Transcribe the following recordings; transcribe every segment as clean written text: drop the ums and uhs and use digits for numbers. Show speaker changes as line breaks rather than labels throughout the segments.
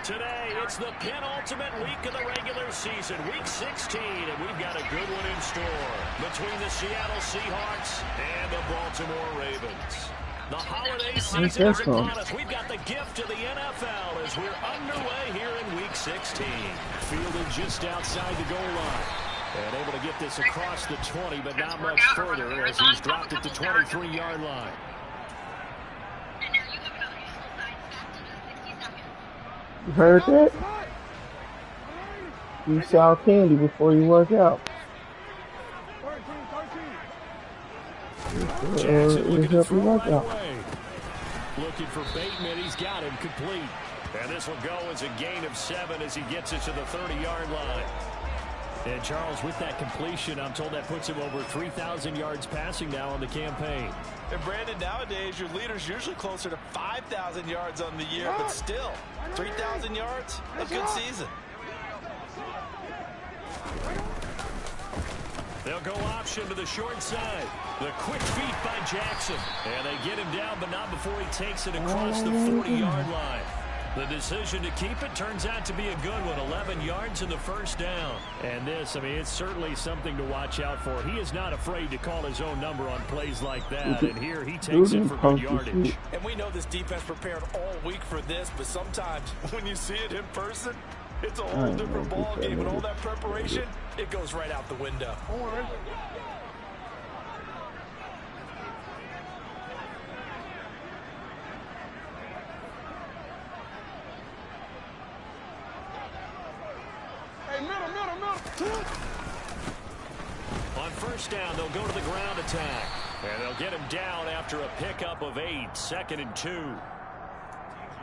Today, it's the penultimate week of the regular season, week 16, and we've got a good one in store between the Seattle Seahawks and the Baltimore Ravens. The holiday season is upon us. We've got the gift of the NFL as we're underway here in week 16. Fielded just outside the goal line. And able to get this across the 20, but not much further as he's dropped it to 23-yard line.
You heard that? You saw candy before you work out.
Jackson help you work out. Looking for Bateman, he's got him complete. And this will go as a gain of 7 as he gets it to the 30-yard line. And Charles, with that completion, I'm told that puts him over 3,000 yards passing now on the campaign.
And Brandon, nowadays your leader's usually closer to 5,000 yards on the year, but still, 3,000 yards, a good season.
They'll go option to the short side. The quick feet by Jackson. And they get him down, but not before he takes it across the 40-yard line. The decision to keep it turns out to be a good one. 11 yards in the first down. And this, I mean, it's certainly something to watch out for. He is not afraid to call his own number on plays like that. And here he takes it for good yardage.
And we know this defense prepared all week for this, but sometimes when you see it in person, it's a whole different ball game. And all that preparation, it goes right out the window.
On first down, they'll go to the ground attack. And they'll get him down after a pickup of 8, 2nd and 2.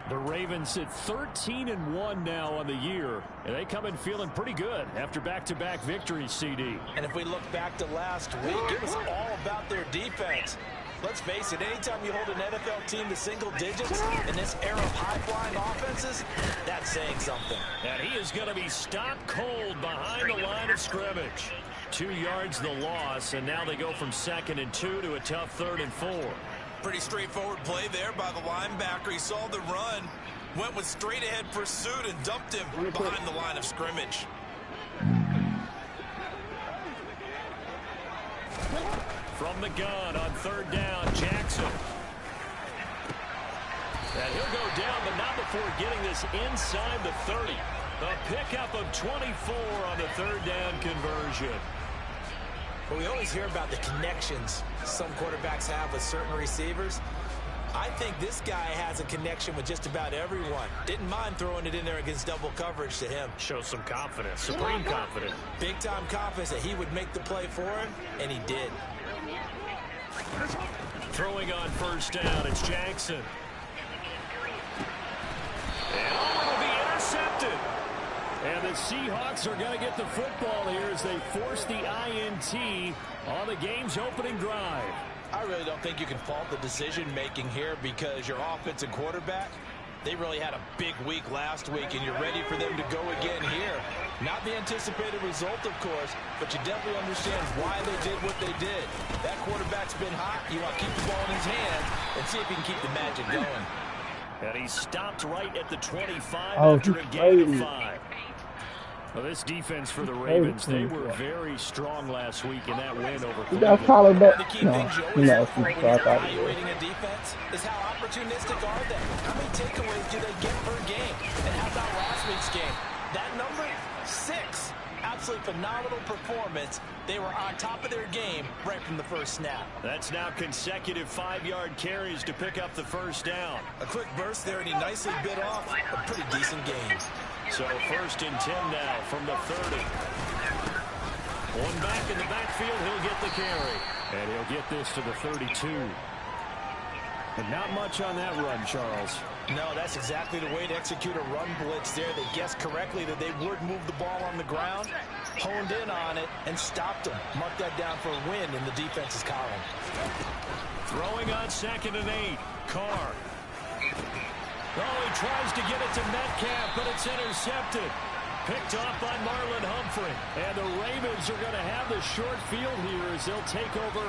The Ravens sit 13-1 now on the year. And they come in feeling pretty good after back-to-back victories, CD.
And if we look back to last week, it was all about their defense. Let's face it, anytime you hold an NFL team to single digits in this era of high-flying offenses, that's saying something.
And he is going to be stopped cold behind the line of scrimmage. 2 yards the loss, and now they go from 2nd and 2 to a tough 3rd and 4.
Pretty straightforward play there by the linebacker. He saw the run, went with straight-ahead pursuit, and dumped him behind the line of scrimmage.
From the gun on 3rd down, Jackson. And he'll go down, but not before getting this inside the 30. A pickup of 24 on the 3rd down conversion.
But we always hear about the connections some quarterbacks have with certain receivers. I think this guy has a connection with just about everyone. Didn't mind throwing it in there against double coverage to him.
Shows some confidence, supreme confidence.
Big-time confidence that he would make the play for him, and he did.
Throwing on first down, it's Jackson. And will be intercepted. And the Seahawks are going to get the football here as they force the INT on the game's opening drive.
I really don't think you can fault the decision-making here because your offensive quarterback, they really had a big week last week, and you're ready for them to go again here. Not the anticipated result, of course, but you definitely understand why they did what they did. That quarterback's been hot. You want to keep the ball in his hands and see if he can keep the magic going.
And he stopped right at the 25 after a gain of 5. Well, this defense for the Ravens, they were very strong last week in that win over Cleveland.
The key things you always look for when you're evaluating a defense is how opportunistic are they? How many takeaways do they get per game? And how about last week's game? That number, 6. Absolutely phenomenal performance. They were on top of their game right from the first snap.
That's now consecutive 5-yard carries to pick up the first down.
A quick burst there, and he nicely bit off a pretty decent gain.
So 1st and 10 now from the 30. One back in the backfield, he'll get the carry. And he'll get this to the 32. And not much on that run, Charles.
No, that's exactly the way to execute a run blitz there. They guessed correctly that they would move the ball on the ground, honed in on it, and stopped them. Mark that down for a win in the defense's column.
Throwing on 2nd and 8. Carr. Oh, he tries to get it to Metcalf, but it's intercepted. Picked off by Marlon Humphrey. And the Ravens are going to have the short field here as they'll take over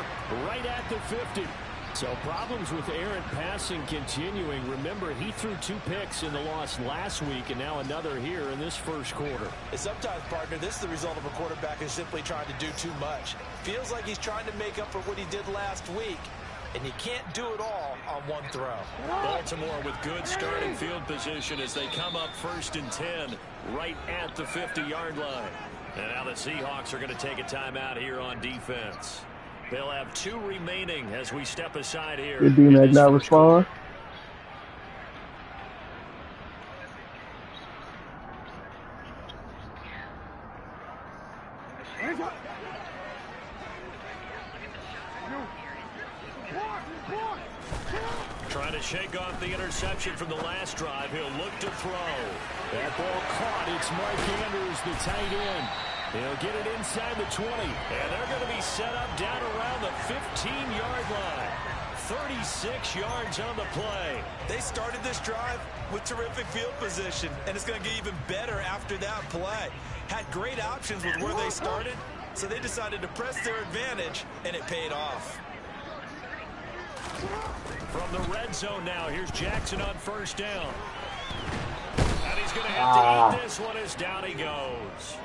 right at the 50. So problems with errant passing continuing. Remember, he threw 2 picks in the loss last week, and now another here in this first quarter.
And sometimes, partner, this is the result of a quarterback who's simply trying to do too much. Feels like he's trying to make up for what he did last week, and he can't do it all on one throw.
Baltimore with good starting field position as they come up 1st and 10 right at the 50-yard line. And now the Seahawks are going to take a timeout here on defense. They'll have 2 remaining as we step aside here.
Did D-Mac not respond?
Trying to shake off the interception from the last drive. He'll look to throw. That ball caught. It's Mike Andrews, the tight end. He'll get it inside the 20. And they're going to be set up down around the 15-yard line. 36 yards on the play.
They started this drive with terrific field position, and it's going to get even better after that play. Had great options with where they started, so they decided to press their advantage, and it paid off.
From the red zone now, here's Jackson on 1st down. And he's going to have to eat this one as down he goes.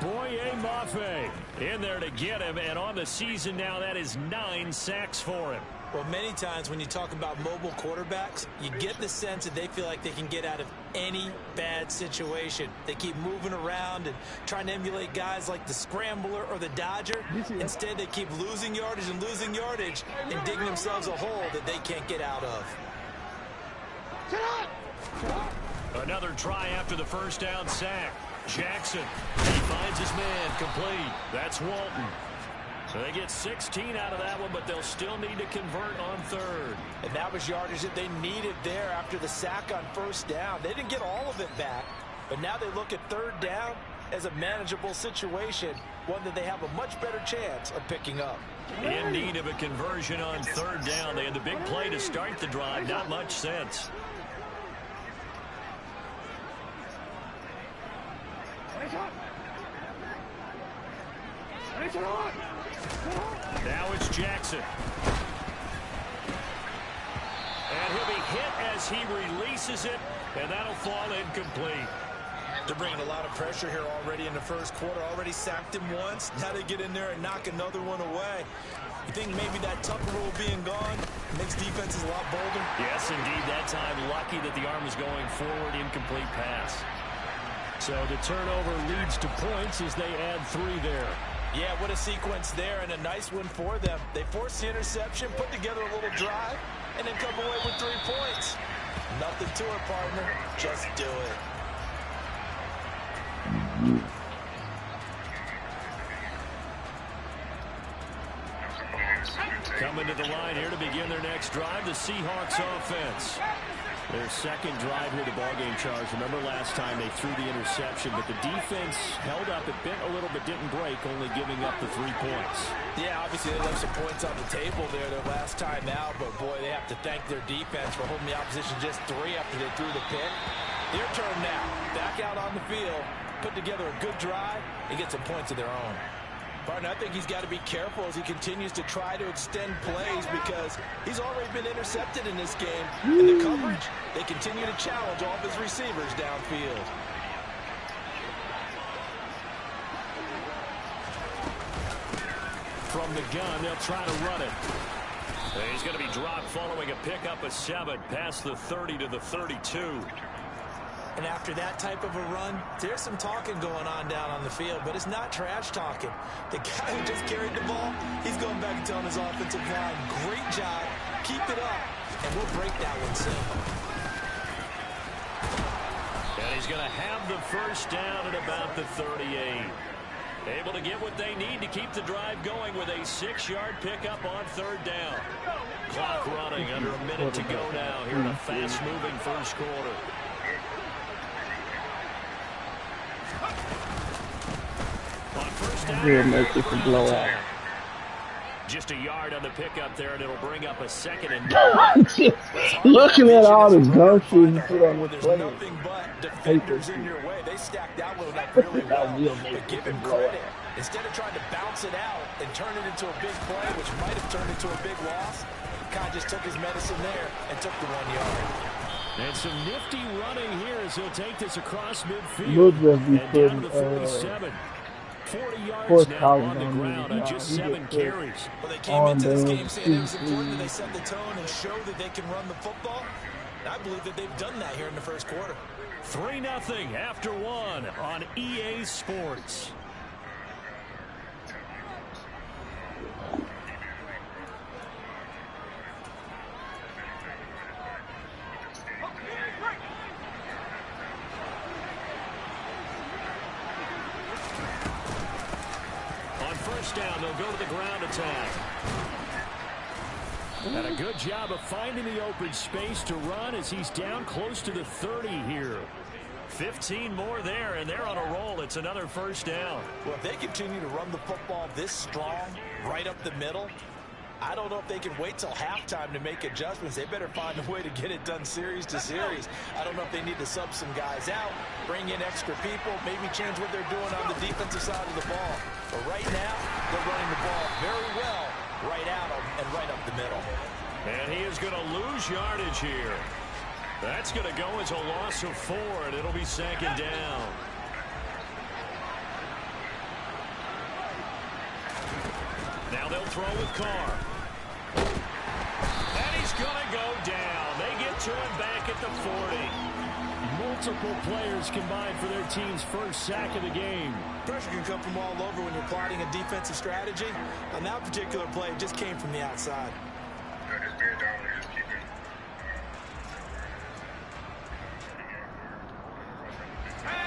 Boye Mafe in there to get him, and on the season now, that is 9 sacks for him.
Well, many times when you talk about mobile quarterbacks, you get the sense that they feel like they can get out of any bad situation. They keep moving around and trying to emulate guys like the Scrambler or the Dodger. Instead, they keep losing yardage and digging themselves a hole that they can't get out of.
Another try after the 1st down sack. Jackson, he finds his man complete. That's Walton. So they get 16 out of that one, but they'll still need to convert on 3rd.
And that was yardage that they needed there after the sack on 1st down. They didn't get all of it back, but now they look at 3rd down as a manageable situation, one that they have a much better chance of picking up.
In need of a conversion on 3rd down. They had the big play to start the drive. Not much sense. Now it's Jackson. And he'll be hit as he releases it, and that'll fall incomplete.
They're bringing a lot of pressure here already in the 1st quarter. Already sacked him once. Now they get in there and knock another one away. You think maybe that Tucker rule being gone makes defenses a lot bolder?
Yes, indeed. That time, lucky that the arm was going forward. Incomplete pass. So the turnover leads to points as they add 3 there.
Yeah, what a sequence there, and a nice one for them. They forced the interception, put together a little drive, and then come away with 3 points. Nothing to it, partner. Just do it.
Coming to the line here to begin their next drive, the Seahawks offense. Their 2nd drive here, the ballgame charge. Remember last time they threw the interception, but the defense held up. It bent a little but didn't break, only giving up the 3 points.
Yeah, obviously they left some points on the table there their last time out, but boy, they have to thank their defense for holding the opposition just 3 after they threw the pick. Their turn now. Back out on the field, put together a good drive, and get some points of their own. Partner, I think he's got to be careful as he continues to try to extend plays because he's already been intercepted in this game. In the coverage, they continue to challenge all of his receivers downfield.
From the gun, they'll try to run it. He's going to be dropped following a pickup of 7 past the 30 to the 32.
And after that type of a run, there's some talking going on down on the field, but it's not trash talking. The guy who just carried the ball, he's going back and telling his offensive line, great job, keep it up, and we'll break that one soon.
And he's going to have the 1st down at about the 38. Able to get what they need to keep the drive going with a 6-yard pickup on 3rd down. Clock running, under a minute to go now here in a fast-moving 1st quarter. On 1st down,
Make this a blowout.
just a yard on the pickup there, and it'll bring up a 2nd and
Looking at all the gum shit you put on the
There's
plate.
nothing but defenders in your way. They stacked that one up really well. But give him credit. Instead of trying to bounce it out and turn it into a big play, which might have turned into a big loss, kind of just took his medicine there and took the 1 yard.
And some nifty running here as he'll take this across midfield.
We'll just be
and down to
putting,
the 47. 40 yards now on the ground on just 7 carries.
Well, they came into this game saying it was important that they set the tone and show that they can run the football. And I believe that they've done that here in the first quarter.
3-0 after 1 on EA Sports. Down, they'll go to the ground attack. And a good job of finding the open space to run as he's down close to the 30 here. 15 more there, and they're on a roll. It's another first down.
Well, if they continue to run the football this strong, right up the middle, I don't know if they can wait till halftime to make adjustments. They better find a way to get it done series to series. I don't know if they need to sub some guys out, bring in extra people, maybe change what they're doing on the defensive side of the ball. But right now, they're running the ball very well right at them and right up the middle.
And he is going to lose yardage here. That's going to go as a loss of 4, and it'll be second down. Now they'll throw with Carr. And he's going to go down. They get to him back at the 40. Multiple players combined for their team's first sack of the game.
Pressure can come from all over when you're plotting a defensive strategy. On that particular play, it just came from the outside.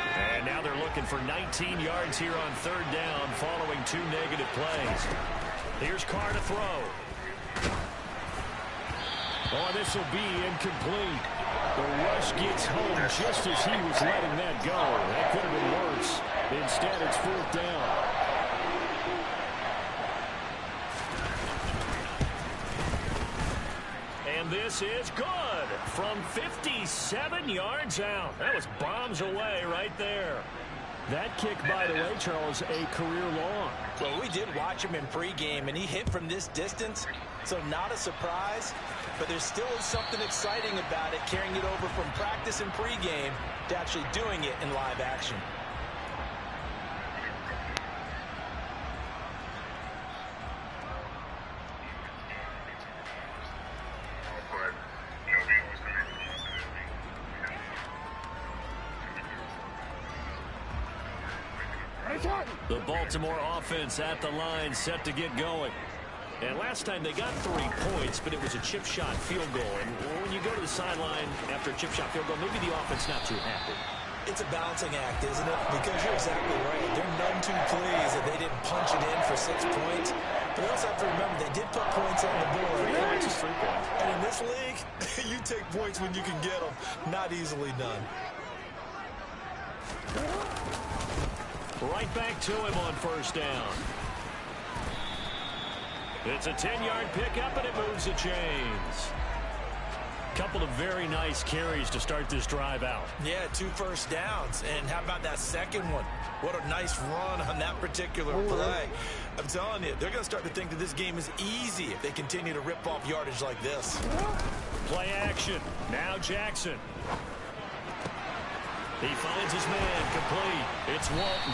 And now they're looking for 19 yards here on third down following 2 negative plays. Here's Carr to throw. Oh, this will be incomplete. The rush gets home just as he was letting that go. That could have been worse. Instead, it's 4th down. And this is good from 57 yards out. That was bombs away right there. That kick, by the way, Charles, a career long.
Well, we did watch him in pregame, and he hit from this distance, so not a surprise. But there still is something exciting about it, carrying it over from practice and pregame to actually doing it in live action.
The Baltimore offense at the line, set to get going. And last time they got 3 points, but it was a chip shot field goal. And when you go to the sideline after a chip shot field goal, maybe the offense not too happy.
It's a balancing act, isn't it? Because you're exactly right. They're none too pleased that they didn't punch it in for 6 points. But we also have to remember they did put points on the board.
3 points is 3 points.
And in this league, you take points when you can get them. Not easily done.
Right back to him on first down. It's a 10-yard pickup, and it moves the chains. Couple of very nice carries to start this drive out.
Yeah, 2 first downs. And how about that second one? What a nice run on that particular play. I'm telling you, they're going to start to think that this game is easy if they continue to rip off yardage like this.
Play action. Now Jackson. He finds his man complete. It's Walton.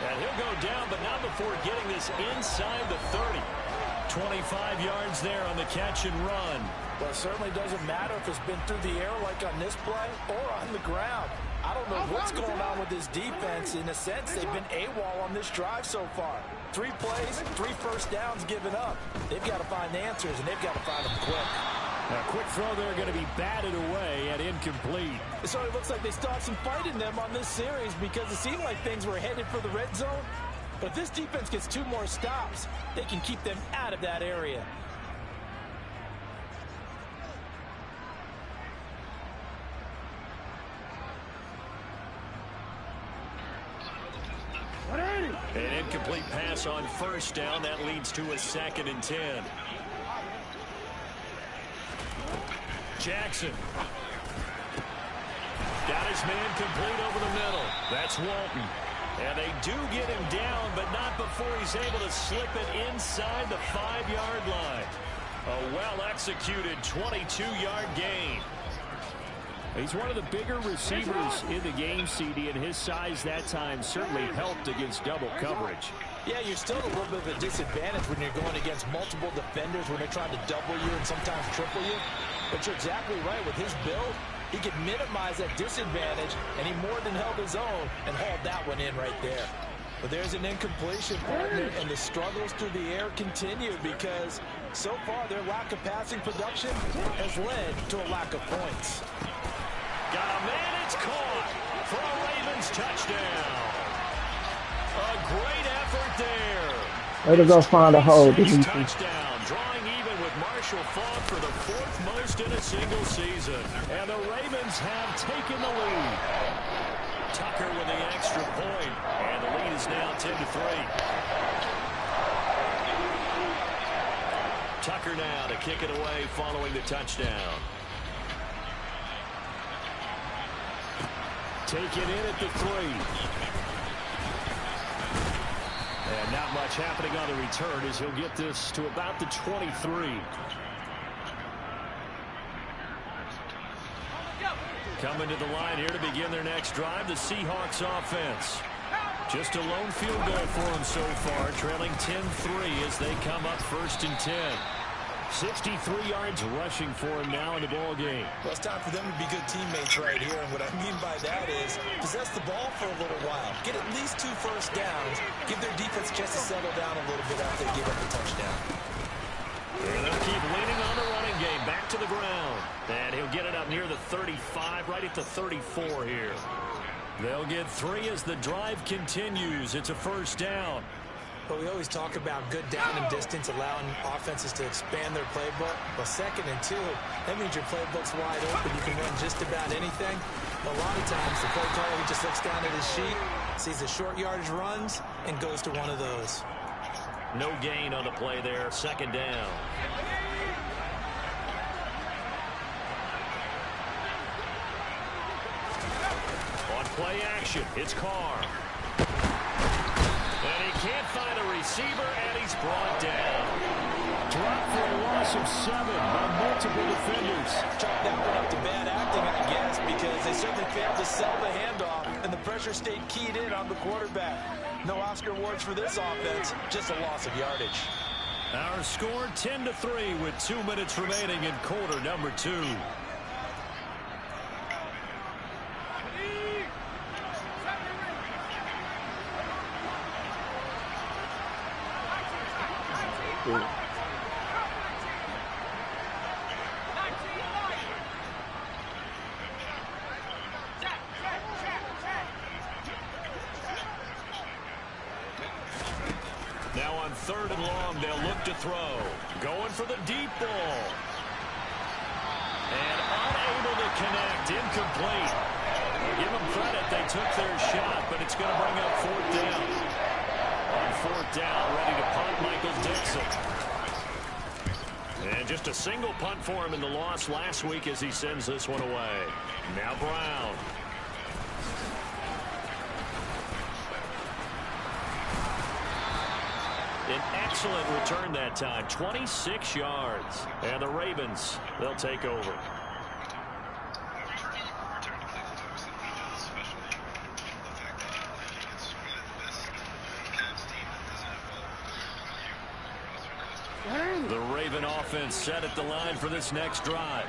And he'll go down, but not before getting this inside the 30. 25 yards there on the catch and run.
Well, it certainly doesn't matter if it's been through the air like on this play or on the ground. I don't know what's going on with this defense. In a sense, they've been AWOL on this drive so far. 3 plays, 3 first downs given up. They've got to find answers, and they've got to find them quick.
A quick throw there going to be batted away and incomplete.
It certainly looks like they still have some fight in them on this series because it seemed like things were headed for the red zone. But if this defense gets 2 more stops, they can keep them out of that area.
An incomplete pass on first down. That leads to a 2nd and 10. Jackson. Got his man complete over the middle. That's Walton. And they do get him down, but not before he's able to slip it inside the 5-yard line. A well-executed 22-yard gain.
He's one of the bigger receivers in the game, CD, and his size that time certainly helped against double coverage.
Yeah, you're still at a little bit of a disadvantage when you're going against multiple defenders when they're trying to double you and sometimes triple you. But you're exactly right. With his build, he could minimize that disadvantage, and he more than held his own and hauled that one in right there. But there's an incompletion, partner, and the struggles through the air continue because so far their lack of passing production has led to a lack of points.
Got a man, it's caught for a Ravens touchdown. A great effort there.
Way to go find a hole.
Touchdown, drawing even with Marshall Faulk for the 4th most in a single season. And the Ravens have taken the lead. Tucker with the extra point, and the lead is now 10-3. Tucker now to kick it away following the touchdown. Taken in at the 3. And not much happening on the return as he'll get this to about the 23. Coming to the line here to begin their next drive, the Seahawks offense. Just a lone field goal for them so far, trailing 10-3 as they come up 1st and 10. 63 yards rushing for him now in the ball game.
Well, it's time for them to be good teammates right here, and what I mean by that is possess the ball for a little while. Get at least 2 first downs. Give their defense a chance to settle down a little bit after they give up the touchdown.
And they'll keep leaning on the running game. Back to the ground. And he'll get it up near the 35, right at the 34 here. They'll get 3 as the drive continues. It's a first down.
But we always talk about good down and distance, allowing offenses to expand their playbook. Well, 2nd and 2, that means your playbook's wide open. You can run just about anything. A lot of times, the play caller, he just looks down at his sheet, sees the short yardage runs, and goes to one of those.
No gain on the play there. 2nd down. On play action, it's Carr. And he can't find a receiver, and he's brought down.
Dropped for a loss of 7 by multiple defenders.
Chalk that one up to bad acting, I guess, because they certainly failed to sell the handoff, and the pressure stayed keyed in on the quarterback. No Oscar awards for this offense, just a loss of yardage.
Our score 10-3 with 2 minutes remaining in quarter number 2. Now on 3rd and long, they'll look to throw. Going for the deep ball. And unable to connect. Incomplete. Give them credit. They took their shot, but it's going to bring up 4th down. On 4th down, ready to punt, Michael Dixon. And just a single punt for him in the loss last week as he sends this one away. Now Brown. An excellent return that time, 26 yards. And the Ravens, they'll take over. The Raven offense set at the line for this next drive.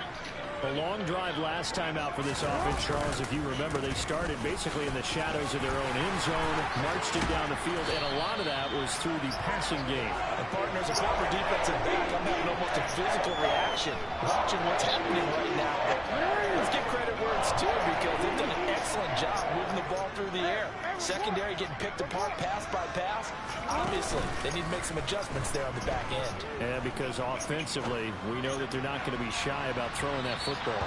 A long drive last time out for this offense, Charles. If you remember, they started basically in the shadows of their own end zone, marched it down the field, and a lot of that was through the passing game.
And partners, a proper defensive back, I'm having almost a physical reaction watching what's happening right now. Let's give credit where it's due because they've done an excellent job moving the ball through the air. Secondary getting picked apart pass by pass. Obviously, they need to make some adjustments there on the back end.
Yeah, because offensively, we know that they're not going to be shy about throwing that football.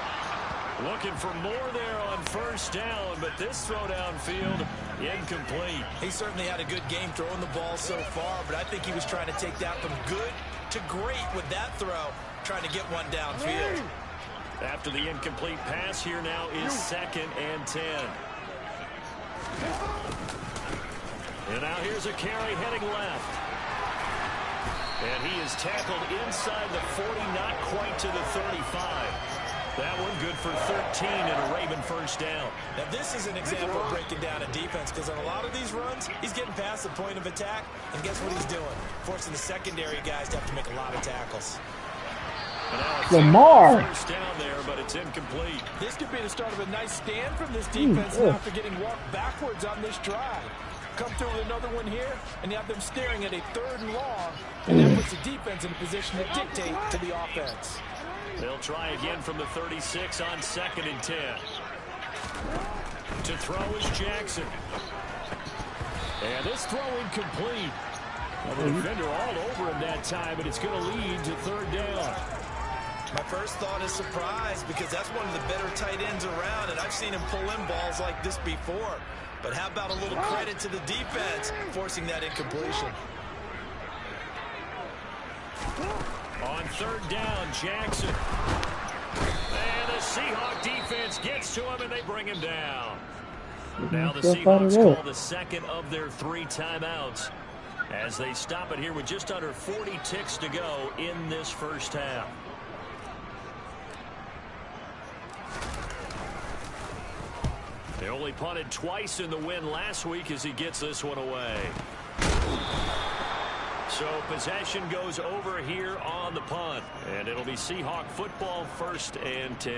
Looking for more there on 1st down, but this throw downfield, incomplete.
He certainly had a good game throwing the ball so far, but I think he was trying to take that from good to great with that throw, trying to get one downfield.
After the incomplete pass, here now is 2nd and 10. And now here's a carry heading left. And he is tackled inside the 40, not quite to the 35. That one good for 13 and a Raven first down.
Now this is an example of breaking down a defense, because on a lot of these runs, he's getting past the point of attack, and guess what he's doing? Forcing the secondary guys to have to make a lot of tackles.
Lamar.
First down there, but it's incomplete.
This could be the start of a nice stand from this defense after getting walked backwards on this drive. Come through with another one here, and you have them staring at a 3rd and long, and that puts the defense in a position to dictate to the offense.
They'll try again from the 36 on 2nd and 10. To throw is Jackson. And this throw incomplete. Well, the defender all over him that time, but it's going to lead to 3rd down.
My first thought is surprise, because that's one of the better tight ends around, and I've seen him pull in balls like this before. But how about a little credit to the defense forcing that incompletion?
On 3rd down, Jackson. And the Seahawk defense gets to him, and they bring him down. Now the Seahawks call the second of their 3 timeouts as they stop it here with just under 40 ticks to go in this first half. They only punted twice in the win last week as he gets this one away. So possession goes over here on the punt, and it'll be Seahawk football, 1st and 10.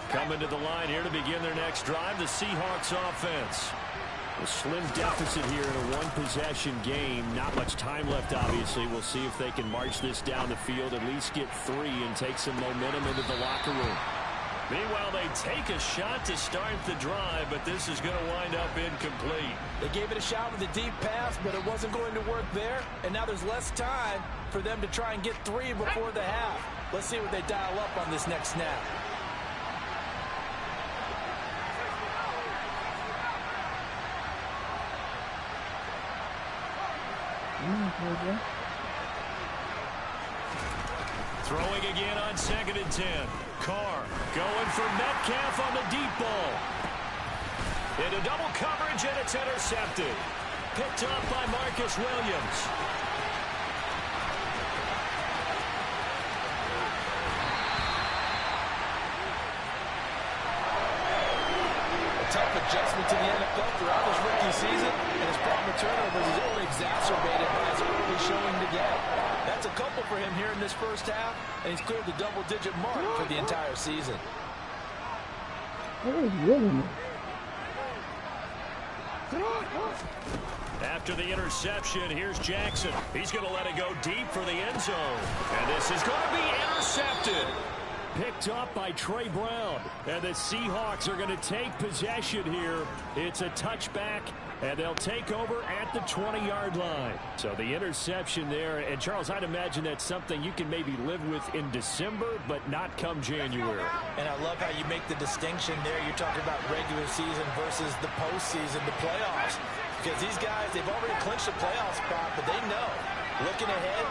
Coming to the line here to begin their next drive, the Seahawks offense. A slim deficit here in a 1-possession game. Not much time left, obviously. We'll see if they can march this down the field, at least get 3 and take some momentum into the locker room. Meanwhile, they take a shot to start the drive, but this is going to wind up incomplete.
They gave it a shot with a deep pass, but it wasn't going to work there. And now there's less time for them to try and get 3 before the half. Let's see what they dial up on this next snap.
Throwing again on 2nd and 10. Carr going for Metcalf on the deep ball. Into double coverage, and it's intercepted. Picked up by Marcus Williams.
A tough adjustment to the NFL throughout his rookie season, and his problem with turnovers is only exacerbated by his early showing today. That's a couple for him here in this first half, and he's cleared the double-digit mark for the entire season.
After the interception, here's Jackson. He's going to let it go deep for the end zone. And this is going to be intercepted. Picked up by Trey Brown. And the Seahawks are going to take possession here. It's a touchback, and they'll take over at the 20-yard line. So the interception there. And, Charles, I'd imagine that's something you can maybe live with in December, but not come January.
And I love how you make the distinction there. You're talking about regular season versus the postseason, the playoffs. Because these guys, they've already clinched a playoff spot, but they know, looking ahead,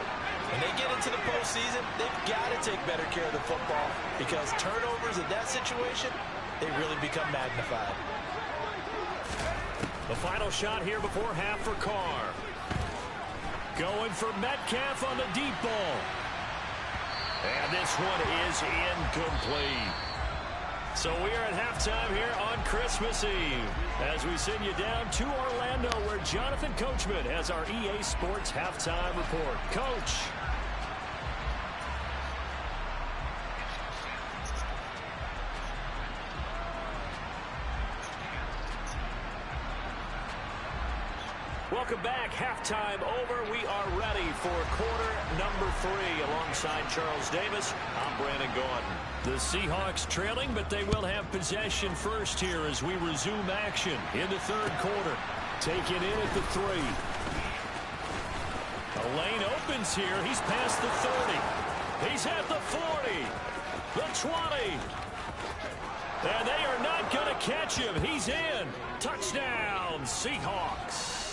when they get into the postseason, they've got to take better care of the football, because turnovers in that situation, they really become magnified.
The final shot here before half for Carr. Going for Metcalf on the deep ball. And this one is incomplete. So we are at halftime here on Christmas Eve as we send you down to Orlando, where Jonathan Coachman has our EA Sports Halftime Report. Coach. Welcome back. Halftime over. We are ready for quarter number 3 alongside Charles Davis. I'm Brandon Gordon. The Seahawks trailing, but they will have possession first here as we resume action in the 3rd quarter. Taken in at the 3. A lane opens here. He's past the 30. He's at the 40. The 20. And they are not going to catch him. He's in. Touchdown, Seahawks.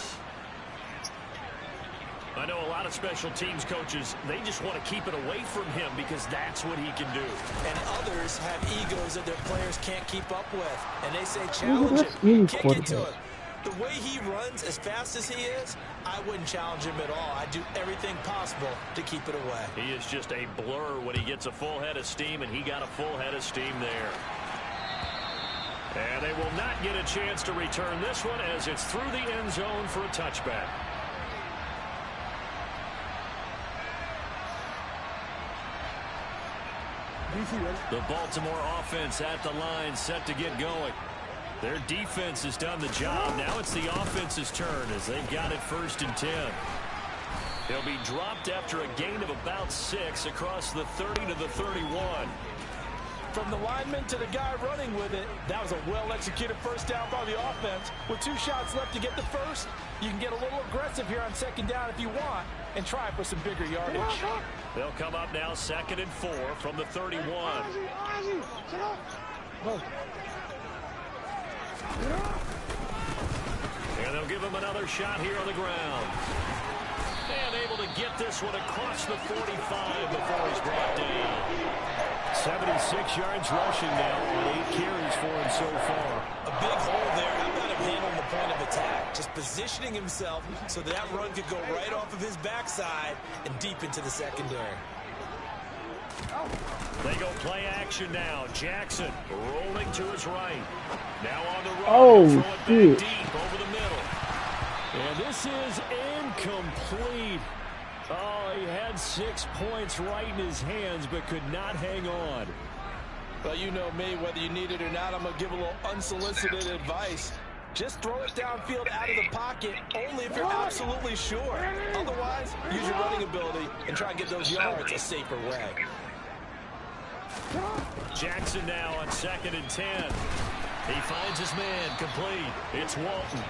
I know a lot of special teams coaches, they just want to keep it away from him because that's what he can do.
And others have egos that their players can't keep up with. And they say challenge him, kick it to him. The way he runs as fast as he is, I wouldn't challenge him at all. I'd do everything possible to keep it away.
He is just a blur when he gets a full head of steam, and he got a full head of steam there. And they will not get a chance to return this one as it's through the end zone for a touchback. The Baltimore offense at the line, set to get going. Their defense has done the job. Now it's the offense's turn as they've got it 1st and 10. He'll be dropped after a gain of about 6 across the 30 to the 31.
From the lineman to the guy running with it, that was a well-executed first down by the offense. With 2 shots left to get the first, you can get a little aggressive here on 2nd down if you want and try for some bigger yardage.
They'll come up now 2nd and 4 from the 31. And they'll give him another shot here on the ground. And able to get this one across the 45 before he's brought down.
76 yards rushing now on 8 carries for him so far.
A big hole there. How about him handling the point of attack? Just positioning himself so that run could go right off of his backside and deep into the secondary.
They go play action now. Jackson rolling to his right. Now on the run.
Oh,
throw it back deep over the middle.
And this is incomplete. Oh, he had 6 points right in his hands, but could not hang on.
Well, you know me, whether you need it or not, I'm going to give a little unsolicited advice. Just throw it downfield out of the pocket, only if you're absolutely sure. Otherwise, use your running ability and try and get those yards a safer way.
Jackson now on 2nd and 10. He finds his man complete. It's Walton.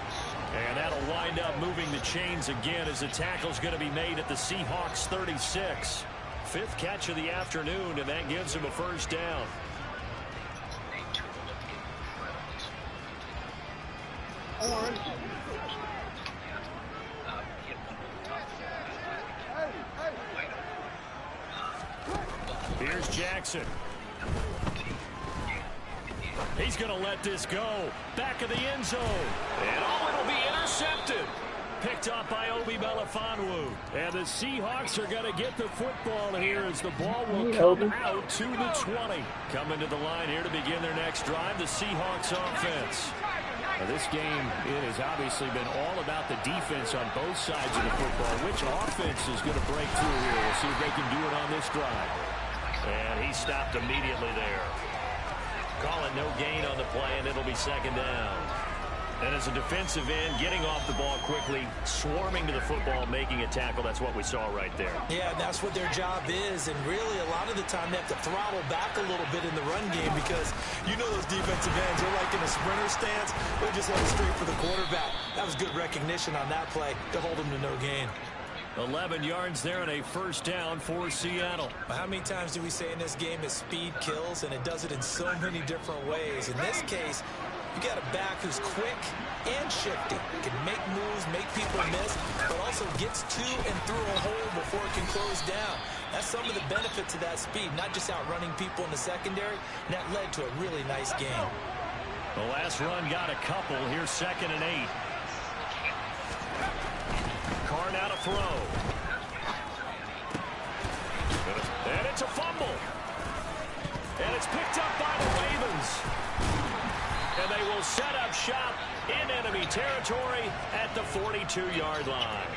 And that'll wind up moving the chains again as the tackle's going to be made at the Seahawks 36. 5th catch of the afternoon, and that gives him a first down. Here's Jackson. He's going to let this go. Back of the end zone. And it'll be intercepted. Picked up by Obi Melifonwu. And the Seahawks are going to get the football here as the ball will come out to the 20. Coming to the line here to begin their next drive, the Seahawks offense.
Now this game, it has obviously been all about the defense on both sides of the football. Which offense is going to break through here? We'll see if they can do it on this drive.
And he stopped immediately there. Calling no gain on the play, and it'll be 2nd down. And as a defensive end, getting off the ball quickly, swarming to the football, making a tackle, that's what we saw right there.
Yeah, and that's what their job is. And really, a lot of the time, they have to throttle back a little bit in the run game because you know those defensive ends, they're like in a sprinter stance. They're just heading straight for the quarterback. That was good recognition on that play to hold them to no gain.
11 yards there and a first down for Seattle.
How many times do we say in this game is speed kills, and it does it in so many different ways. In this case, you got a back who's quick and shifty, can make moves, make people miss, but also gets to and through a hole before it can close down. That's some of the benefits of that speed, not just outrunning people in the secondary, and that led to a really nice game.
The last run got a couple. Here's 2nd and 8. Carr now to throw. And it's a fumble. And it's picked up by the Ravens. And they will set up shop in enemy territory at the 42-yard line.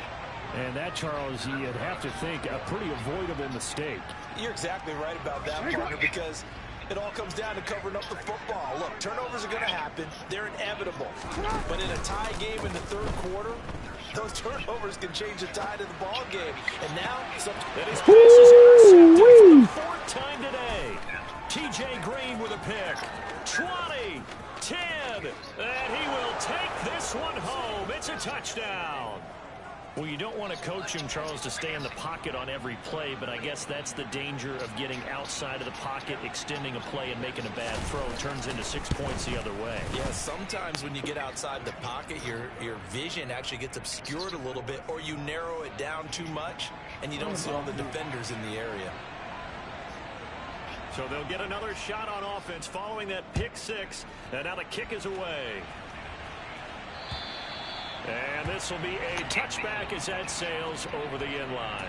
And that, Charles, you'd have to think a pretty avoidable mistake.
You're exactly right about that, partner, because it all comes down to covering up the football. Look, turnovers are going to happen. They're inevitable. But in a tie game in the 3rd quarter, those turnovers can change the tide of the ball game. And now,
that his pass is intercepted for the 4th time today. T.J. Green with a pick. 20, 10, and he will take this one home. It's a touchdown. Well, you don't want to coach him, Charles, to stay in the pocket on every play, but I guess that's the danger of getting outside of the pocket, extending a play, and making a bad throw. It turns into 6 points the other way.
Yeah, sometimes when you get outside the pocket, your vision actually gets obscured a little bit, or you narrow it down too much, and you don't see all the defenders in the area.
So they'll get another shot on offense following that pick 6, and now the kick is away. And this will be a touchback as that sails over the end line.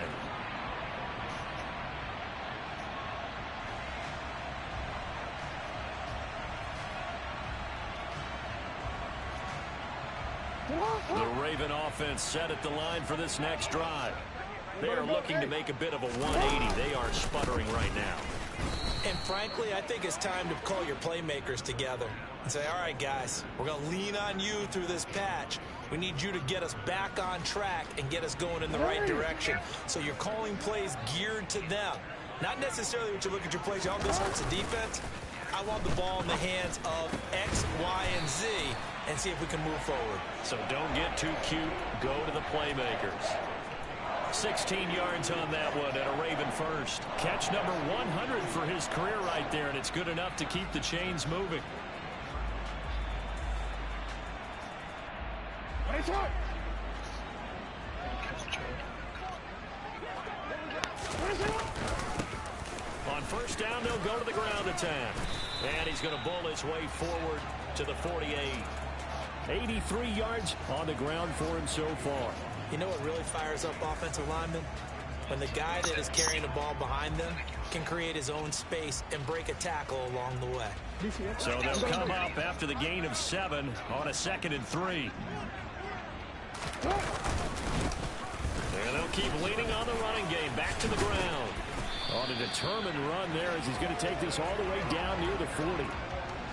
The Raven offense set at the line for this next drive. They are looking to make a bit of a 180. They are sputtering right now.
And frankly, I think it's time to call your playmakers together and say, all right, guys, we're going to lean on you through this patch. We need you to get us back on track and get us going in the right direction. So you're calling plays geared to them. Not necessarily when you look at your plays, oh, this hurts the defense. I want the ball in the hands of X, Y, and Z and see if we can move forward.
So don't get too cute. Go to the playmakers. 16 yards on that one and a Raven first. Catch number 100 for his career right there, and it's good enough to keep the chains moving. On first down, they'll go to the ground attack. And he's going to bull his way forward to the 48. 83 yards on the ground for him so far.
You know what really fires up offensive linemen? When the guy that is carrying the ball behind them can create his own space and break a tackle along the way.
So they'll come up after the gain of 7 on a 2nd and 3. And they'll keep leaning on the running game. Back to the ground. On a determined run there as he's going to take this all the way down near the 40.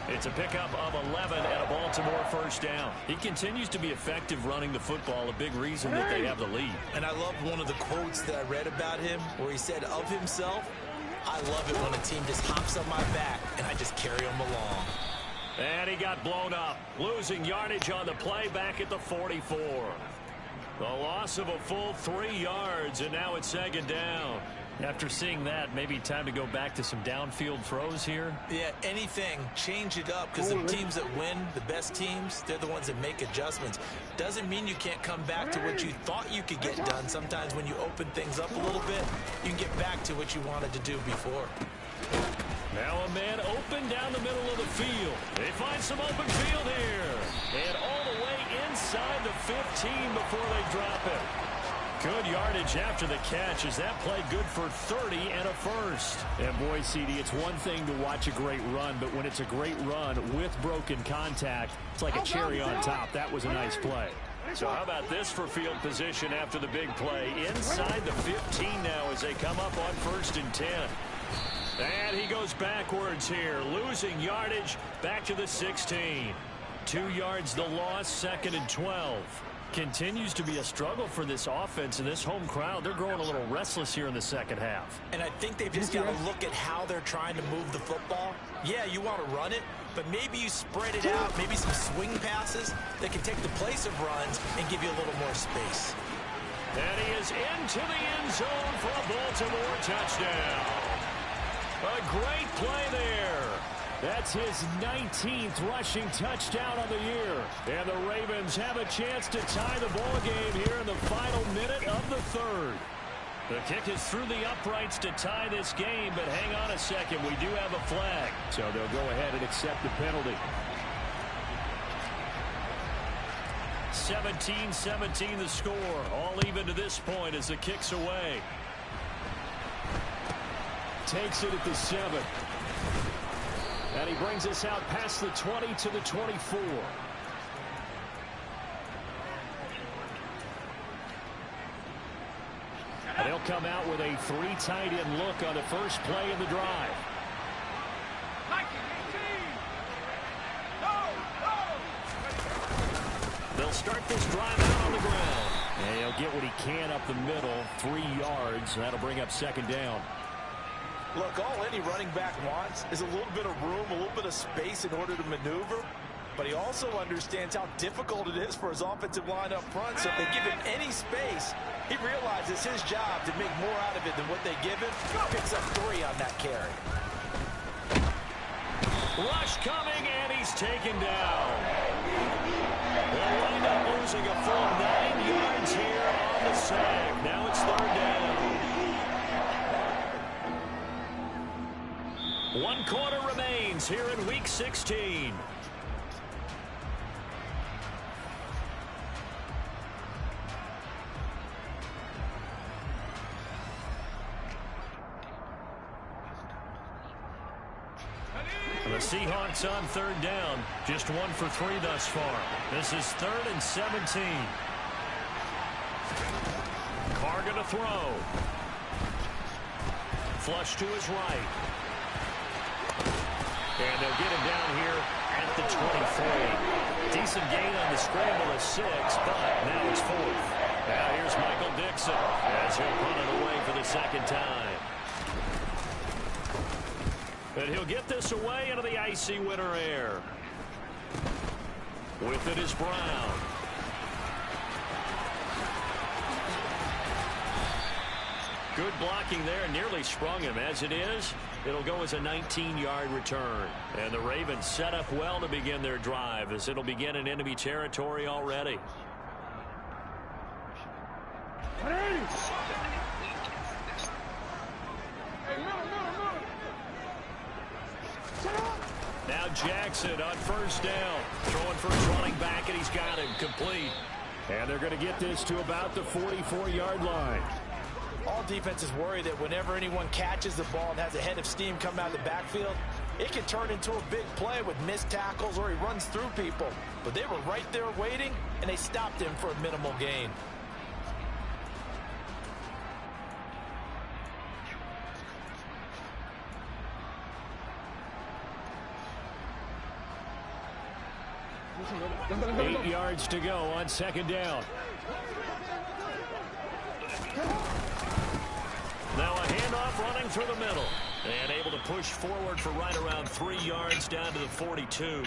It's a pickup of 11 and a Baltimore first down. He continues to be effective running the football, a big reason that they have the lead.
And I love one of the quotes that I read about him where he said of himself, I love it when a team just hops on my back and I just carry them along.
And he got blown up, losing yardage on the play back at the 44. The loss of a full 3 yards, and now it's 2nd down.
After seeing that, maybe time to go back to some downfield throws here.
Yeah, anything. Change it up, because the teams that win, the best teams, they're the ones that make adjustments. Doesn't mean you can't come back to what you thought you could get done. Sometimes when you open things up a little bit, you can get back to what you wanted to do before.
Now a man open down the middle of the field. They find some open field here. And all the way inside the 15 before they drop it. Good yardage after the catch. Is that play good for 30 and a first?
And boy, CD, it's one thing to watch a great run, but when it's a great run with broken contact, it's like a cherry on top. That was a nice play.
So how about this for field position after the big play? Inside the 15 now as they come up on 1st and 10. And he goes backwards here, losing yardage back to the 16. 2 yards the loss, 2nd and 12. Continues to be a struggle for this offense and this home crowd. They're growing a little restless here in the second half.
And I think they've just got to look at how they're trying to move the football. Yeah, you want to run it, but maybe you spread it out, maybe some swing passes that can take the place of runs and give you a little more space.
And he is into the end zone for a Baltimore touchdown. A great play there.
That's his 19th rushing touchdown on the year.
And the Ravens have a chance to tie the ball game here in the final minute of the 3rd. The kick is through the uprights to tie this game, but hang on a second. We do have a flag.
So they'll go ahead and accept the penalty.
17-17 the score. All even to this point as the kick's away.
Takes it at the 7. And he brings us out past the 20 to the 24. And they'll come out with a 3 tight end look on the first play of the drive.
They'll start this drive out on the ground.
And he'll get what he can up the middle, 3 yards. That'll bring up 2nd down.
Look, all any running back wants is a little bit of room, a little bit of space in order to maneuver. But he also understands how difficult it is for his offensive line up front. So if they give him any space, he realizes his job to make more out of it than what they give him. Picks up 3 on that carry.
Rush coming, and he's taken down. They'll wind up losing a full 9 yards here on the sack. Now it's 3rd down. 1 quarter remains here in Week 16.
The Seahawks on third down. Just 1 for 3 thus far. This is 3rd and 17. Carr going to throw. Flush to his right. And they'll get him down here at the 23. Decent gain on the scramble of 6, but now it's 4th. Now here's Michael Dixon as he'll punt it away for the second time. And he'll get this away into the icy winter air. With it is Brown. Good blocking there, nearly sprung him. As it is, it'll go as a 19-yard return. And the Ravens set up well to begin their drive, as it'll begin in enemy territory already. Now Jackson on first down. Throwing for his running back, and he's got him complete. And they're going to get this to about the 44-yard line.
All defenses worry that whenever anyone catches the ball and has a head of steam coming out of the backfield, it can turn into a big play with missed tackles or he runs through people. But they were right there waiting, and they stopped him for a minimal gain.
Eight yards to go on second down. Now a handoff running through the middle. And able to push forward for right around 3 yards down to the 42.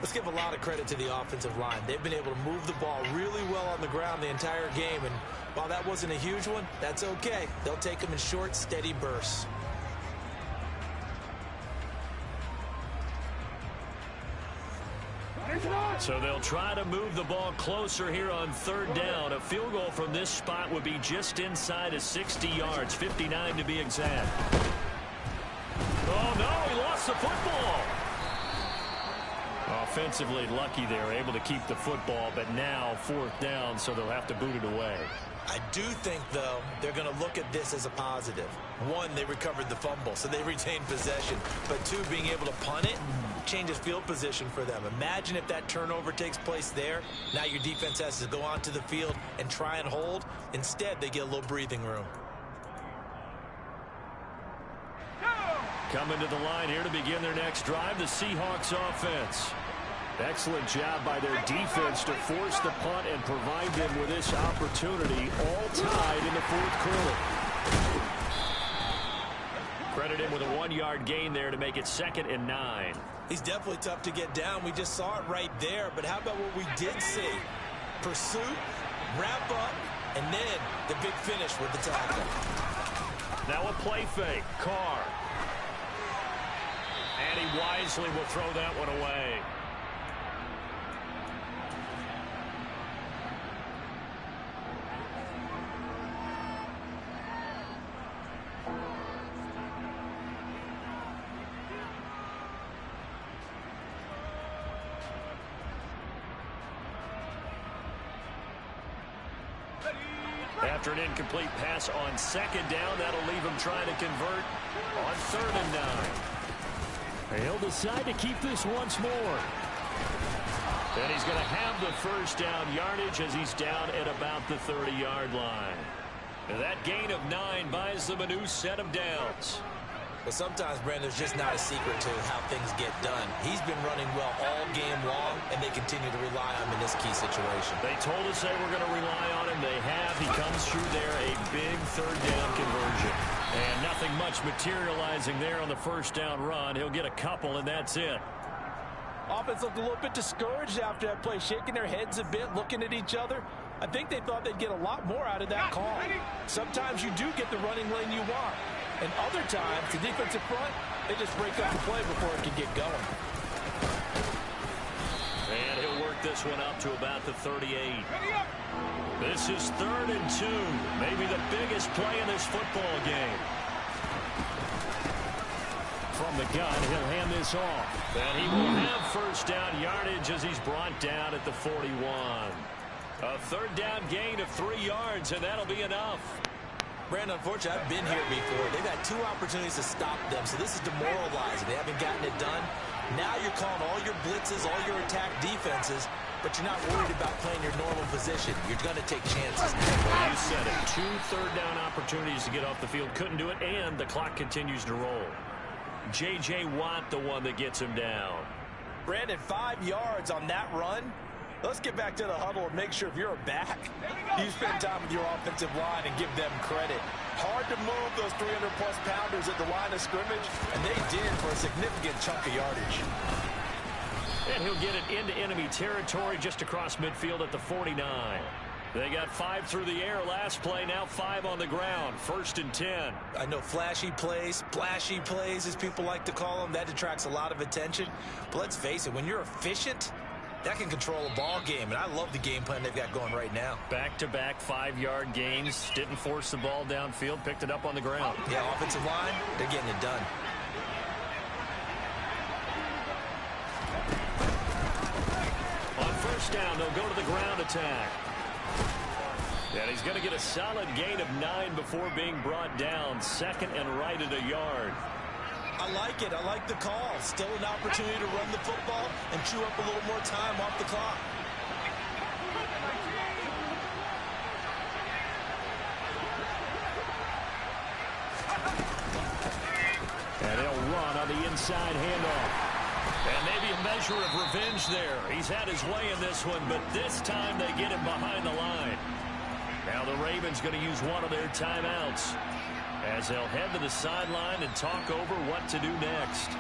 Let's give a lot of credit to the offensive line. They've been able to move the ball really well on the ground the entire game. And while that wasn't a huge one, that's okay. They'll take them in short, steady bursts.
So they'll try to move the ball closer here on third down. A field goal from this spot would be just inside of 60 yards, 59 to be exact. Oh, no, he lost the football. Offensively lucky there, able to keep the football, but now 4th down, so they'll have to boot it away.
I do think, though, they're going to look at this as a positive. 1, they recovered the fumble, so they retained possession. But 2, being able to punt it changes field position for them. Imagine if that turnover takes place there. Now your defense has to go onto the field and try and hold. Instead, they get a little breathing room.
Coming to the line here to begin their next drive, the Seahawks offense. Excellent job by their defense to force the punt and provide them with this opportunity, all tied in the 4th quarter. Credit him with a 1-yard gain there to make it 2nd and 9.
He's definitely tough to get down. We just saw it right there. But how about what we did see? Pursuit, wrap up, and then the big finish with the tackle.
Now a play fake. Carr. And he wisely will throw that one away. After an incomplete pass on 2nd down, that'll leave him trying to convert on 3rd and 9. He'll decide to keep this once more. And he's going to have the 1st down yardage as he's down at about the 30-yard line. And that gain of 9 buys them a new set of downs.
But sometimes, Brandon, there's just not a secret to how things get done. He's been running well all game long, and they continue to rely on him in this key situation.
They told us they were going to rely on him. They have. He comes through there, a big 3rd down conversion. And nothing much materializing there on the 1st down run. He'll get a couple, and that's it.
Offense looked a little bit discouraged after that play, shaking their heads a bit, looking at each other. I think they thought they'd get a lot more out of that call. Sometimes you do get the running lane you want. And other times, the defensive front, they just break up the play before it can get going.
And he'll work this one up to about the 38. This is 3rd and 2. Maybe the biggest play in this football game. From the gun, he'll hand this off. And he will have 1st down yardage as he's brought down at the 41. A 3rd down gain of 3 yards, and that'll be enough.
Brandon, unfortunately, I've been here before. They've had 2 opportunities to stop them, so this is demoralizing. They haven't gotten it done. Now you're calling all your blitzes, all your attack defenses, but you're not worried about playing your normal position. You're going to take chances.
Well, you said it. 2 third-down opportunities to get off the field. Couldn't do it, and the clock continues to roll. J.J. Watt, the one that gets him down.
Brandon, 5 yards on that run. Let's get back to the huddle and make sure if you're a back, you spend time with your offensive line and give them credit. Hard to move those 300-plus pounders at the line of scrimmage, and they did for a significant chunk of yardage.
And he'll get it into enemy territory just across midfield at the 49. They got 5 through the air last play, now 5 on the ground. 1st and 10.
I know flashy plays, splashy plays, as people like to call them, that attracts a lot of attention. But let's face it, when you're efficient, that can control a ball game, and I love the game plan they've got going right now.
Back-to-back 5-yard gains. Didn't force the ball downfield. Picked it up on the ground.
Yeah, offensive line, they're getting it done.
On 1st down, they'll go to the ground attack. And he's going to get a solid gain of 9 before being brought down. 2nd and right at a yard.
I like it. I like the call. Still an opportunity to run the football and chew up a little more time off the clock.
And he'll run on the inside handoff. And maybe a measure of revenge there. He's had his way in this one, but this time they get him behind the line. Now the Ravens going to use one of their timeouts as they'll head to the sideline and talk over what to do next.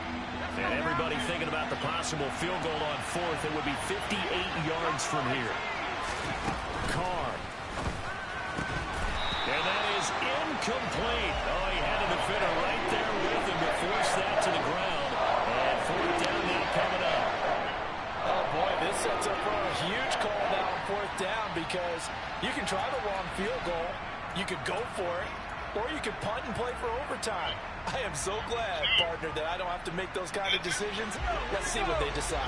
And everybody thinking about the possible field goal on 4th. It would be 58 yards from here. Carr. And that is incomplete. Oh, he had a defender right there with him to force that to the ground. And 4th down now coming up.
Oh, boy, this sets up for a huge call now on 4th down because you can try the long field goal. You could go for it. Or you can punt and play for overtime. I am so glad, partner, that I don't have to make those kind of decisions. Let's see what they decide.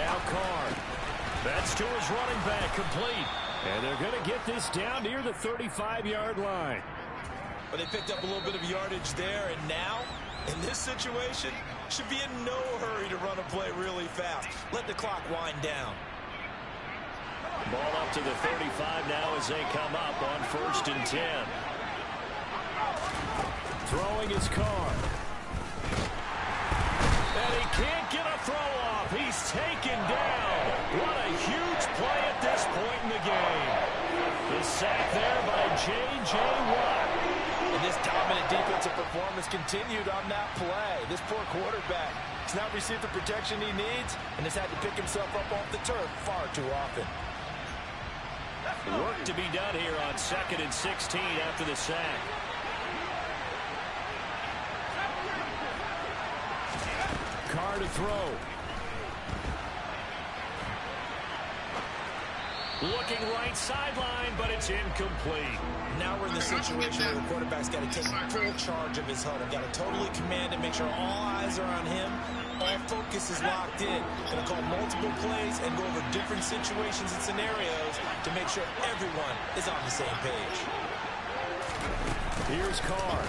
Now Carr. That's to his running back, complete. And they're going to get this down near the 35-yard line.
But they picked up a little bit of yardage there, and now, in this situation, should be in no hurry to run a play really fast. Let the clock wind down.
Ball up to the 35 now as they come up on 1st and 10. Throwing his Carr. And he can't get a throw off. He's taken down. What a huge play at this point in the game. The sack there by J.J. Watt.
And this dominant defensive performance continued on that play. This poor quarterback has not received the protection he needs and has had to pick himself up off the turf far too often.
Work to be done here on 2nd and 16 after the sack. Carr to throw. Looking right sideline, but it's incomplete.
Now we're in the situation where the quarterback's got to take full charge of his huddle. Got to totally command and make sure all eyes are on him. All focus is locked in. Going to call multiple plays and go over different situations and scenarios to make sure everyone is on the same page.
Here's Carr.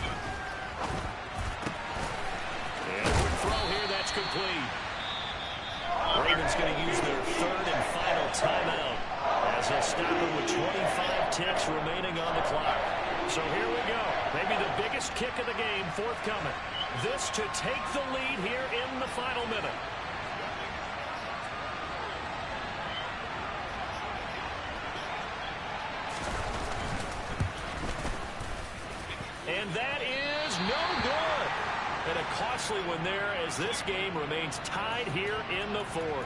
And a quick throw here, that's complete. Ravens going to use their 3rd and final timeout as they'll stop it with 25 ticks remaining on the clock. So here we go. Maybe the biggest kick of the game forthcoming. This to take the lead here in the final minute. And that is no good. And a costly one there as this game remains tied here in the 4th.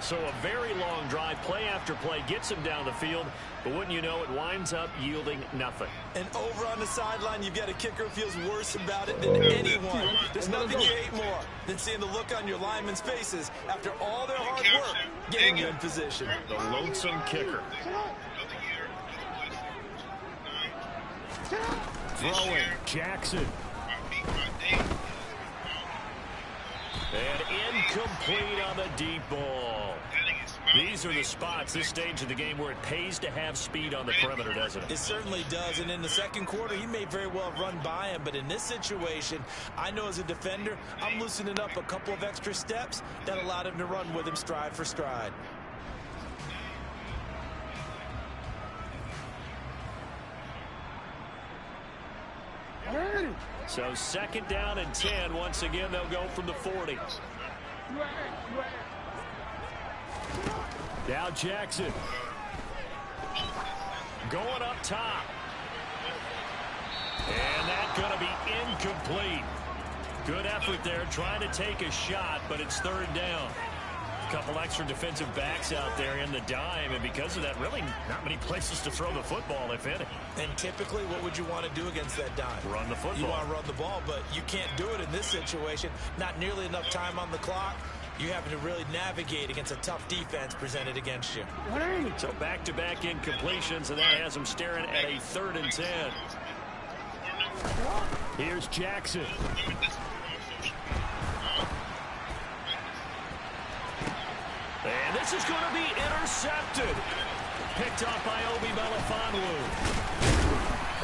So a very long drive, play after play, gets him down the field. But wouldn't you know, it winds up yielding nothing.
And over on the sideline, you've got a kicker who feels worse about it than anyone. There's nothing you hate more than seeing the look on your linemen's faces after all their hard work getting you in position.
The lonesome kicker. Throwing, Jackson. And incomplete on the deep ball. These are the spots, this stage of the game, where it pays to have speed on the perimeter, doesn't it?
It certainly does. And in the second quarter, he may very well have run by him. But in this situation, I know as a defender, I'm loosening up a couple of extra steps that allowed him to run with him stride for stride.
So second down and 10. Once again, they'll go from the 40. Now Jackson. Going up top. And that's going to be incomplete. Good effort there, trying to take a shot, but it's third down. A couple extra defensive backs out there in the dime, and because of that, really not many places to throw the football, if any.
And typically, what would you want to do against that dime?
Run the football.
You want to run the ball, but you can't do it in this situation. Not nearly enough time on the clock. You have to really navigate against a tough defense presented against you.
So back-to-back incompletions, and that has them staring at a 3rd and 10. Here's Jackson. And this is going to be intercepted. Picked off by Obi Melifonwu.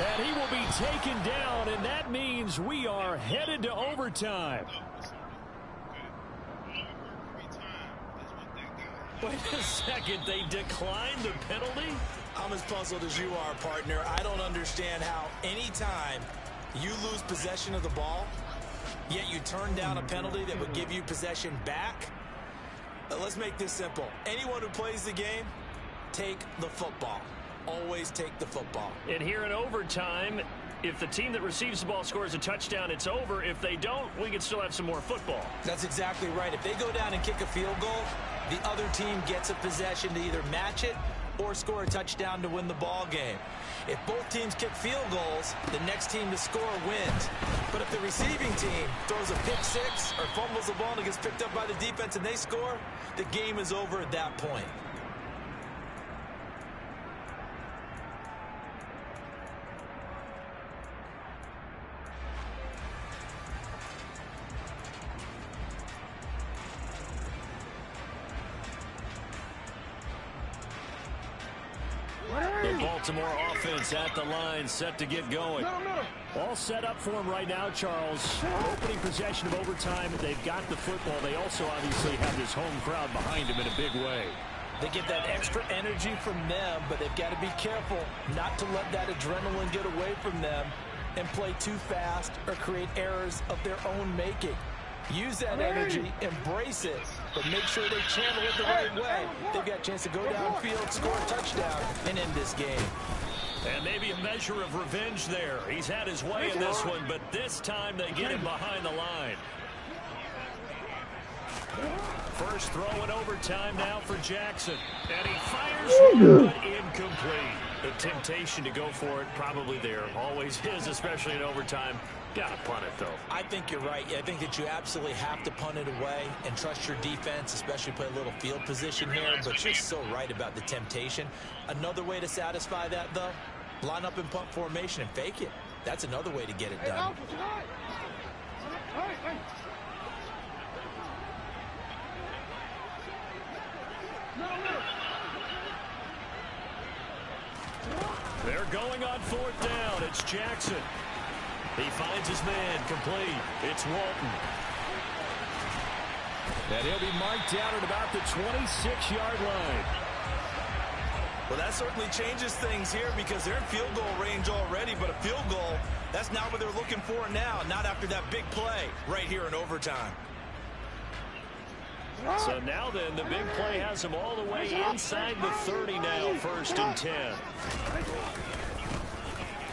And he will be taken down, and that means we are headed to overtime. Wait a second, they declined the penalty?
I'm as puzzled as you are, partner. I don't understand how anytime you lose possession of the ball, yet you turn down a penalty that would give you possession back. Let's make this simple. Anyone who plays the game, take the football. Always take the football.
And here in overtime, if the team that receives the ball scores a touchdown, it's over. If they don't, we can still have some more football.
That's exactly right. If they go down and kick a field goal, the other team gets a possession to either match it or score a touchdown to win the ball game. If both teams kick field goals, the next team to score wins. But if the receiving team throws a pick six or fumbles the ball and it gets picked up by the defense and they score, the game is over at that point.
The Baltimore offense at the line, set to get going. All set up for him right now, Charles. Opening possession of overtime. They've got the football. They also obviously have this home crowd behind them in a big way.
They get that extra energy from them, but they've got to be careful not to let that adrenaline get away from them and play too fast or create errors of their own making. Use that energy, embrace it, but make sure they channel it the right way. They've got a chance to go downfield, score a touchdown, and end this game.
And maybe a measure of revenge there. He's had his way in this one, but this time they get him behind the line. First throw in overtime now for Jackson. And he fires one, but incomplete. The temptation to go for it probably there. Always is, especially in overtime. Gotta punt it, though.
I think you're right. I think that you absolutely have to punt it away and trust your defense, especially play a little field position here. But you're so right about the temptation. Another way to satisfy that, though, line up in punt formation and fake it. That's another way to get it done.
They're going on 4th down. It's Jackson. He finds his man, complete. It's Walton. And he'll be marked down at about the 26-yard line.
Well, that certainly changes things here because they're in field goal range already, but a field goal, that's not what they're looking for now, not after that big play right here in overtime.
So now then, the big play has them all the way inside the 30 now, 1st and 10.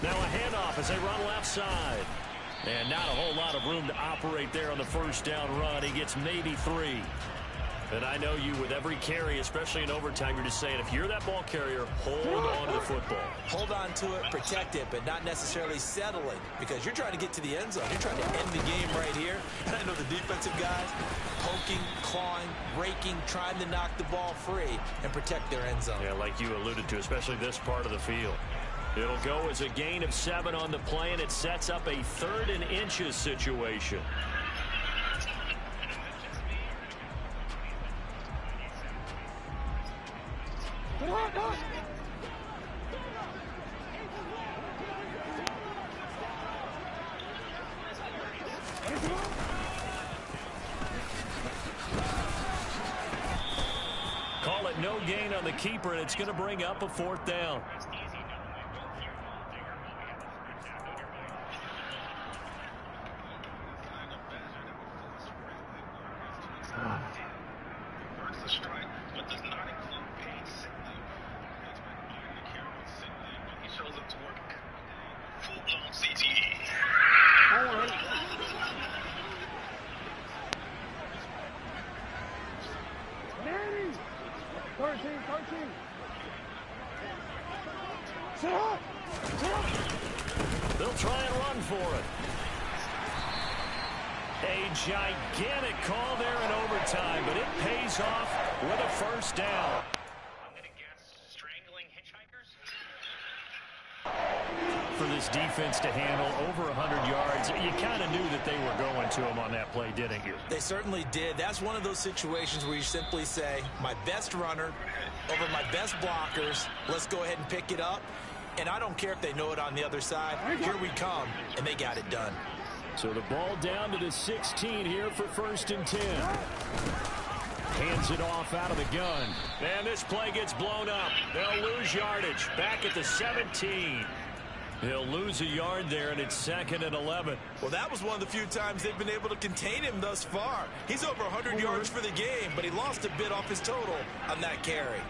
Now a handoff as they run left side. And not a whole lot of room to operate there on the first down run. He gets maybe 3. And I know you, with every carry, especially in overtime, you're just saying, if you're that ball carrier, hold on to the football.
Hold on to it, protect it, but not necessarily settling, because you're trying to get to the end zone. You're trying to end the game right here. And I know the defensive guys poking, clawing, raking, trying to knock the ball free and protect their end zone.
Yeah, like you alluded to, especially this part of the field. It'll go as a gain of 7 on the play, and it sets up a 3rd and inches situation. gain on the keeper, and it's going to bring up a 4th down. They'll try and run for it. A gigantic call there in overtime, but it pays off with a 1st down.
I'm going to guess strangling hitchhikers.
For this defense to handle over 100 yards, you kind of knew that they were going to him on that play, didn't you?
They certainly did. That's one of those situations where you simply say, my best runner over my best blockers, let's go ahead and pick it up. And I don't care if they know it on the other side. Here we come, and they got it done.
So the ball down to the 16 here for 1st and 10. Hands it off out of the gun. And this play gets blown up. They'll lose yardage. Back at the 17. He'll lose a yard there, and it's 2nd and 11.
Well, that was one of the few times they've been able to contain him thus far. He's over 100 yards for the game, but he lost a bit off his total on that carry.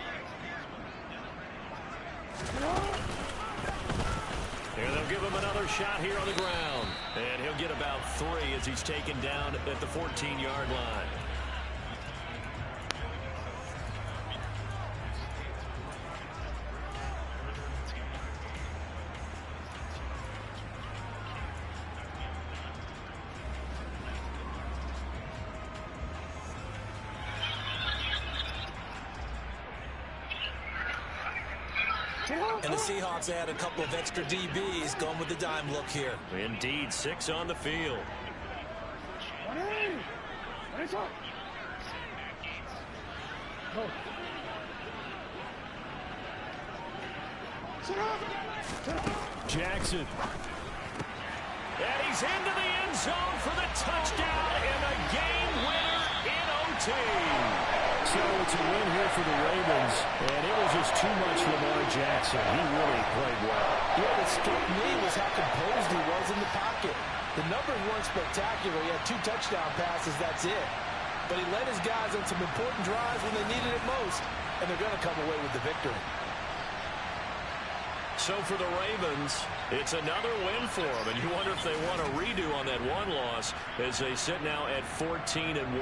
And they'll give him another shot here on the ground. And he'll get about 3 as he's taken down at the 14-yard line.
And the Seahawks add a couple of extra DBs going with the dime look here.
Indeed, 6 on the field. Jackson. And he's into the end zone for the touchdown and a game winner in OT. So it's a win here for the Ravens, and it was just too much Lamar Jackson. He really played well.
Yeah, what struck me was how composed he was in the pocket. The numbers weren't spectacular. He had 2 touchdown passes, that's it. But he led his guys on some important drives when they needed it most, and they're going to come away with the victory.
So for the Ravens, it's another win for them, and you wonder if they want a redo on that one loss as they sit now at 14-1.